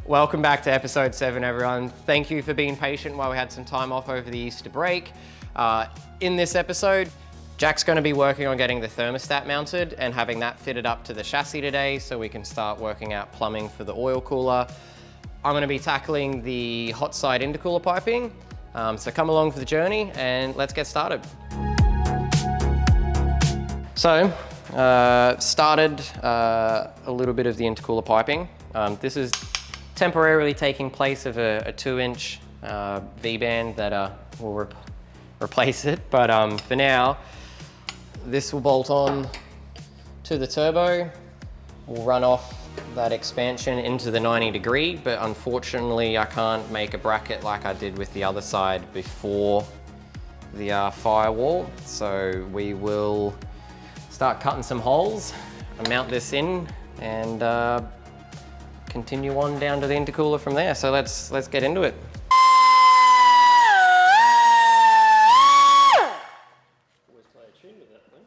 Welcome back to episode 7, everyone. Thank you for being patient while we had some time off over the Easter break. In this episode, Jack's going to be working on getting the thermostat mounted and having that fitted up to the chassis today so we can start working out plumbing for the oil cooler. I'm going to be tackling the hot side intercooler piping. So come along for the journey and let's get started. So, started a little bit of the intercooler piping. This is temporarily taking place of a 2-inch V-band that will replace it. But for now, this will bolt on to the turbo. We'll run off that expansion into the 90°, but unfortunately I can't make a bracket like I did with the other side before the firewall. So we will start cutting some holes and mount this in and continue on down to the intercooler from there. So let's get into it. Always play a tune with that one.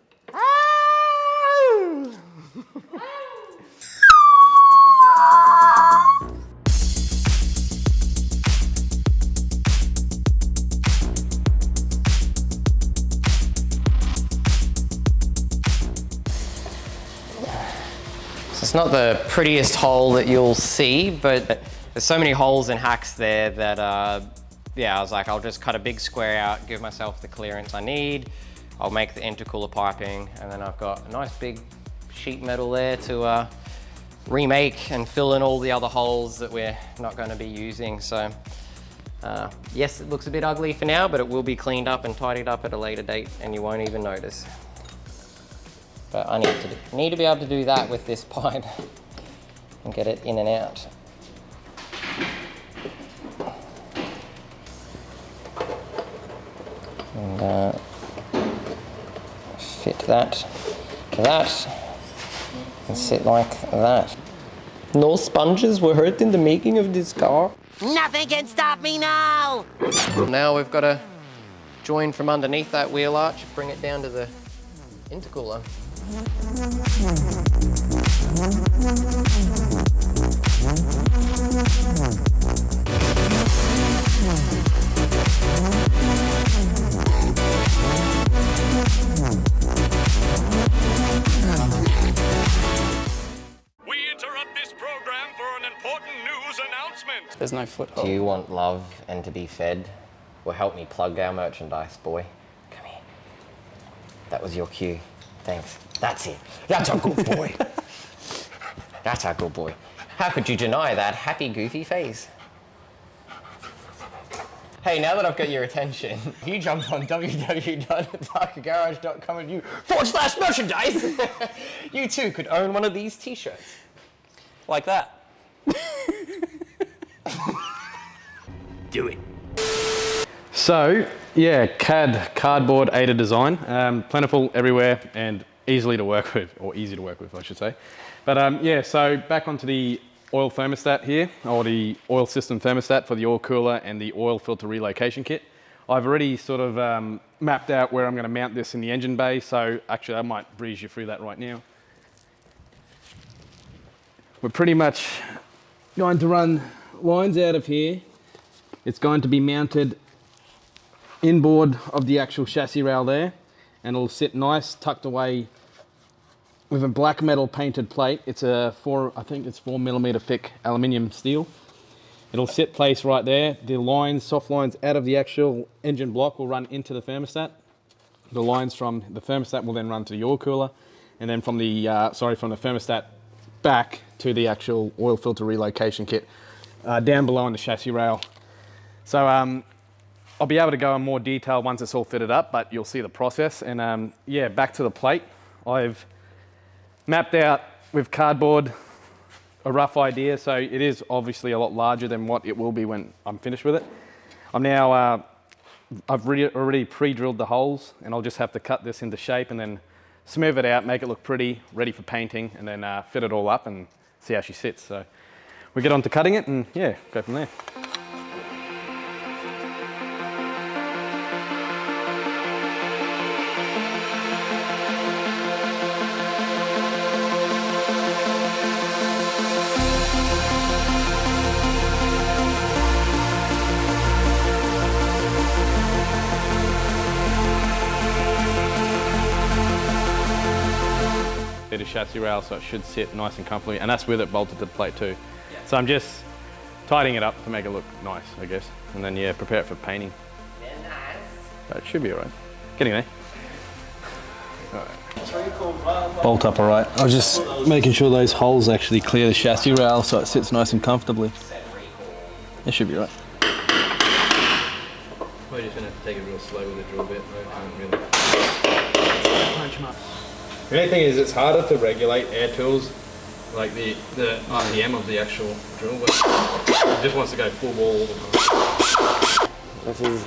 It's not the prettiest hole that you'll see, but there's so many holes and hacks there that, yeah, I was like, I'll just cut a big square out, give myself the clearance I need. I'll make the intercooler piping, and then I've got a nice big sheet metal there to remake and fill in all the other holes that we're not going to be using. So, yes, it looks a bit ugly for now, but it will be cleaned up and tidied up at a later date, and you won't even notice. But I need to be able to do that with this pipe and get it in and out. And fit that to that and sit like that. No sponges were hurt in the making of this car. Nothing can stop me now! Now we've got to join from underneath that wheel arch, bring it down to the intercooler. We interrupt this program for an important news announcement. There's no foothold. Do you want love and to be fed? Well, help me plug our merchandise, boy. Come here. That was your cue. Thanks. That's it. That's a good boy. That's a good boy. How could you deny that happy, goofy face? Hey, now that I've got your attention, you jump on www.otakugarage.com and /merchandise. You too could own one of these t-shirts. Like that. Do it. So, yeah, cardboard aided design, plentiful everywhere and easily to work with, or easy to work with, I should say. But yeah, so back onto the oil thermostat here, or the oil system thermostat for the oil cooler and the oil filter relocation kit. I've already sort of mapped out where I'm going to mount this in the engine bay, so actually I might breeze you through that right now. We're pretty much going to run lines out of here. It's going to be mounted inboard of the actual chassis rail there, and it'll sit nice tucked away with a black metal painted plate. It's I think it's 4mm thick aluminium steel. It'll sit placed right there. The lines, soft lines out of the actual engine block will run into the thermostat. The lines from the thermostat will then run to the oil cooler, and then from the from the thermostat back to the actual oil filter relocation kit down below on the chassis rail. So I'll be able to go in more detail once it's all fitted up, but you'll see the process. And yeah, back to the plate. I've mapped out with cardboard a rough idea, so it is obviously a lot larger than what it will be when I'm finished with it. I'm now, I've already pre-drilled the holes, and I'll just have to cut this into shape and then smooth it out, make it look pretty, ready for painting, and then fit it all up and see how she sits. So we get on to cutting it and yeah, go from there. fabricated chassis rail, so it should sit nice and comfortably, and that's with it bolted to the plate too. Yeah. So I'm just tidying it up to make it look nice, I guess. And then yeah, prepare it for painting. Very nice. So it should be all right. Getting there. All right. Bolt up all right. I was just making sure those holes actually clear the chassis rail so it sits nice and comfortably. It should be right. We're just going to take it real slow with the drill bit. Really punch them up. The only thing is it's harder to regulate air tools, like the RPM of the actual drill, but it just wants to go full ball all the time. This is...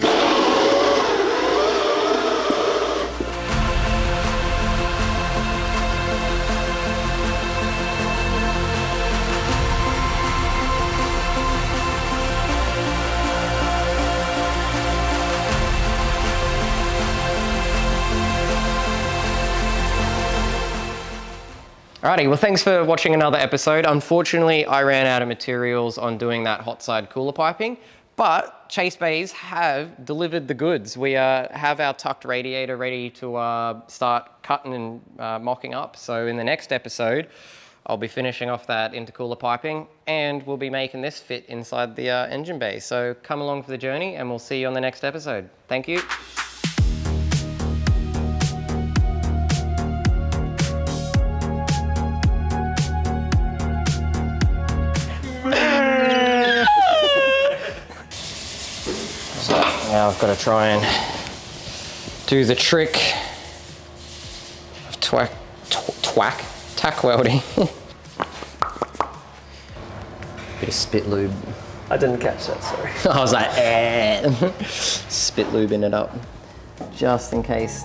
Alrighty, well thanks for watching another episode. Unfortunately, I ran out of materials on doing that hot side cooler piping, but Chase Bays have delivered the goods. We have our tucked radiator ready to start cutting and mocking up. So in the next episode, I'll be finishing off that intercooler piping and we'll be making this fit inside the engine bay. So come along for the journey and we'll see you on the next episode. Thank you. Now I've got to try and do the trick of tack welding. Bit of spit lube. I didn't catch that, sorry. I was like, spit lubing it up, just in case.